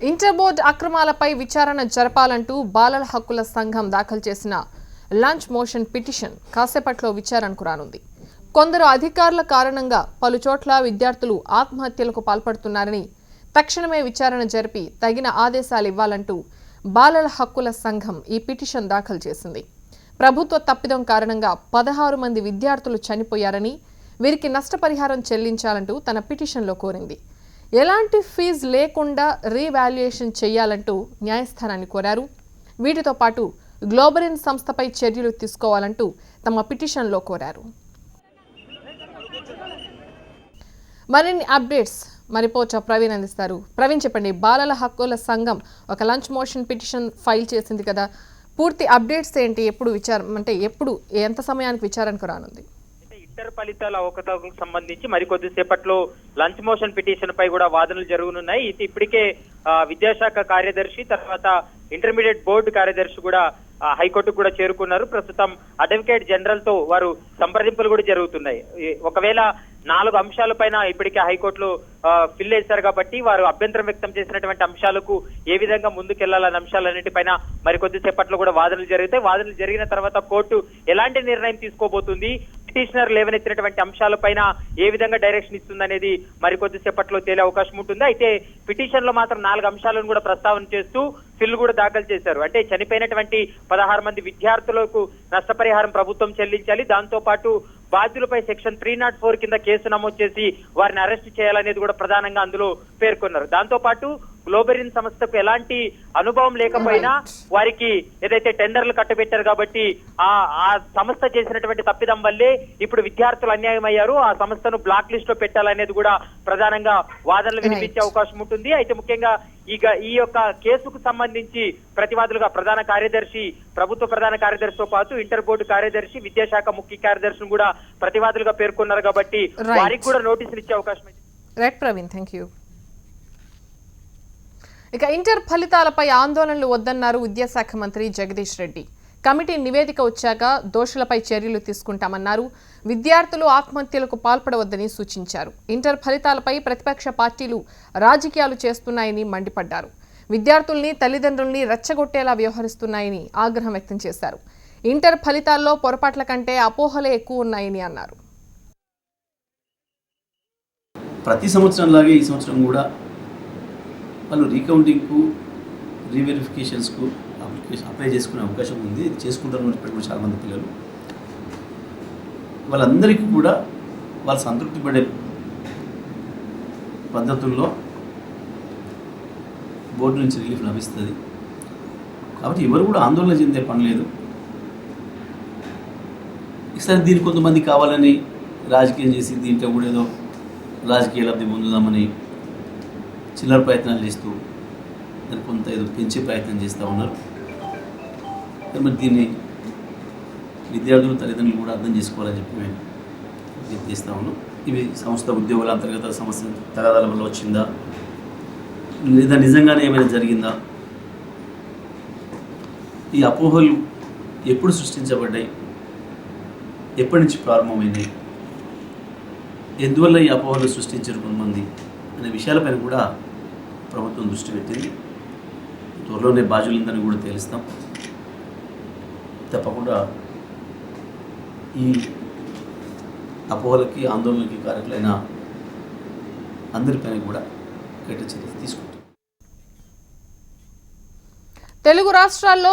Inter board అక్రమాలపై విచారణ జరపాలంటూ బాలల హక్కుల సంఘం దాఖలు చేసిన లంచ్ మోషన్ పిటిషన్ కాసేపట్లో విచారణకు రానుంది. కొందరు అధికారుల కారణంగా పలుచోట్ల విద్యార్థులు ఆత్మహత్యలకు పాల్పడుతున్నారని తక్షణమే విచారణ జరిపి తగిన ఆదేశాలు ఇవ్వాలంటూ బాలల హక్కుల సంఘం ఈ పిటిషన్ దాఖలు చేసింది. ప్రభుత్వ తప్పిదం కారణంగా 16 మంది విద్యార్థులు చనిపోయారని, వీరికి నష్టపరిహారం చెల్లించాలంటూ తన పిటిషన్లో కోరింది. ఎలాంటి ఫీజు లేకుండా రీవాల్యుయేషన్ చేయాలంటూ న్యాయస్థానాన్ని కోరారు. వీటితో పాటు గ్లోబరిన్ సంస్థపై చర్యలు తీసుకోవాలంటూ తమ పిటిషన్లో కోరారు. మరిన్ని అప్డేట్స్ రిపోర్టర్ ప్రవీణ్ అందిస్తారు. ప్రవీణ్, చెప్పండి. బాలల హక్కుల సంఘం ఒక లంచ్ మోషన్ పిటిషన్ ఫైల్ చేసింది కదా, పూర్తి అప్డేట్స్ ఏంటి? ఎప్పుడు ఎంత సమయానికి విచారణకు రానుంది? ఇంటర్ ఫలితాల అవకతవకలకు సంబంధించి మరికొద్దిసేపట్లో లంచ్ మోషన్ పిటిషన్ పై కూడా వాదనలు జరుగునున్నాయి. ఇప్పటికే విద్యాశాఖ కార్యదర్శి, తర్వాత ఇంటర్మీడియట్ బోర్డు కార్యదర్శి కూడా హైకోర్టుకు కూడా చేరుకున్నారు. ప్రస్తుతం అడ్వకేట్ జనరల్ తో వారు సంప్రదింపులు కూడా జరుగుతున్నాయి. ఒకవేళ 4 అంశాలపైన ఇప్పటికే హైకోర్టులో ఫిల్ చేశారు కాబట్టి వారు అభ్యంతరం వ్యక్తం చేసినటువంటి అంశాలకు ఏ విధంగా ముందుకెళ్లాలన్న అంశాలన్నింటిపైన మరికొద్దిసేపట్లో కూడా వాదనలు జరుగుతాయి. వాదనలు జరిగిన తర్వాత కోర్టు ఎలాంటి నిర్ణయం తీసుకోబోతుంది, పిటిషనర్ లేవనెత్తినటువంటి అంశాలపైన ఏ విధంగా డైరెక్షన్ ఇస్తుందనేది మరికొద్దిసేపట్లో తేలే అవకాశం ఉంటుంది. అయితే పిటిషన్ లో మాత్రం 4 అంశాలను కూడా ప్రస్తావన చేస్తూ ఫిల్ కూడా దాఖలు చేశారు. అంటే చనిపోయినటువంటి 16 మంది విద్యార్థులకు నష్టపరిహారం ప్రభుత్వం చెల్లించాలి. దాంతో పాటు బాధ్యులపై సెక్షన్ 304 కింద కేసు నమోదు చేసి వారిని అరెస్ట్ చేయాలనేది కూడా ప్రధానంగా అందులో పేర్కొన్నారు. దాంతో పాటు గ్లోబరిన్ సంస్థకు ఎలాంటి అనుభవం లేకపోయినా వారికి ఏదైతే టెండర్లు కట్టబెట్టారు కాబట్టి ఆ సంస్థ చేసినటువంటి తప్పిదం వల్లే ఇప్పుడు విద్యార్థులు అన్యాయం అయ్యారు, ఆ సంస్థను బ్లాక్ లిస్ట్ లో పెట్టాలనేది కూడా ప్రధానంగా వాదనలు వినిపించే అవకాశం ఉంటుంది. అయితే ముఖ్యంగా ఈ యొక్క కేసుకు సంబంధించి ప్రతివాదులుగా ప్రధాన కార్యదర్శి, ప్రభుత్వ ప్రధాన కార్యదర్శితో పాటు ఇంటర్ బోర్డు కార్యదర్శి, విద్యాశాఖ ముఖ్య కార్యదర్శిని కూడా ప్రతివాదులుగా పేర్కొన్నారు కాబట్టి వారికి కూడా నోటీసులు ఇచ్చే అవకాశం ఉంది. Right Praveen, thank you. ఇక ఇంటర్ ఫలితాలపై ఆందోళనలు వద్దన్నారు విద్యాశాఖ మంత్రి జగదీష్ రెడ్డి. కమిటీ నివేదిక వచ్చాక దోషులపై చర్యలు తీసుకుంటామన్నారు. విద్యార్థులు ఆత్మహత్యలకు పాల్పడవద్దని సూచించారు. ఇంటర్ ఫలితాలపై ప్రతిపక్ష పార్టీలు రాజకీయాలు చేస్తున్నాయని మండిపడ్డారు. విద్యార్థుల్ని, తల్లిదండ్రుల్ని రెచ్చగొట్టేలా వ్యవహరిస్తున్నాయని ఆగ్రహం వ్యక్తం చేశారు. ఇంటర్ ఫలితాల్లో పొరపాట్ల కంటే అపోహలే ఎక్కువ ఉన్నాయని అన్నారు. ప్రతి సంవత్సరంలాగే ఈ సంవత్సరం కూడా వాళ్ళు రీకౌంటింగ్కు, రీవెరిఫికేషన్స్కు అప్లై చేసుకునే అవకాశం ఉంది. ఇది చేసుకుంటారు కూడా చాలామంది పిల్లలు. వాళ్ళందరికీ కూడా వాళ్ళు సంతృప్తి పడే పద్ధతుల్లో బోర్డు నుంచి రిలీఫ్ లభిస్తుంది. కాబట్టి ఎవరు కూడా ఆందోళన చెందే పని లేదు. ఈసారి దీన్ని కొంతమంది కావాలని రాజకీయం చేసి దీంట్లో కూడా ఏదో రాజకీయ లబ్ధి పొందుదామని చిల్లర ప్రయత్నాలు చేస్తూ దాన్ని కొంత ఏదో పెంచే ప్రయత్నం చేస్తూ ఉన్నారు. మరి దీన్ని విద్యార్థులు, తల్లిదండ్రులు కూడా అర్థం చేసుకోవాలని చెప్పి మేము చేస్తూ ఉన్నాం. ఇవి సంస్థ ఉద్యోగుల అంతర్గత సమస్య తగాదాల వల్ల వచ్చిందా, లేదా నిజంగానే ఏమైనా జరిగిందా, ఈ అపోహలు ఎప్పుడు సృష్టించబడ్డాయి, ఎప్పటి నుంచి ప్రారంభమైనాయి, ఎందువల్ల ఈ అపోహలు సృష్టించారు కొంతమంది అనే విషయాలపైన కూడా ప్రభుత్వం దృష్టి పెట్టింది. త్వరలోనే బాధ్యులందరినీ కూడా తేలుస్తాం. తప్పకుండా ఈ అపోహలకి, ఆందోళనకి కారకులైన అందరిపైన కూడా కఠిన చర్యలు తీసుకుంటాం. తెలుగు రాష్ట్రాల్లో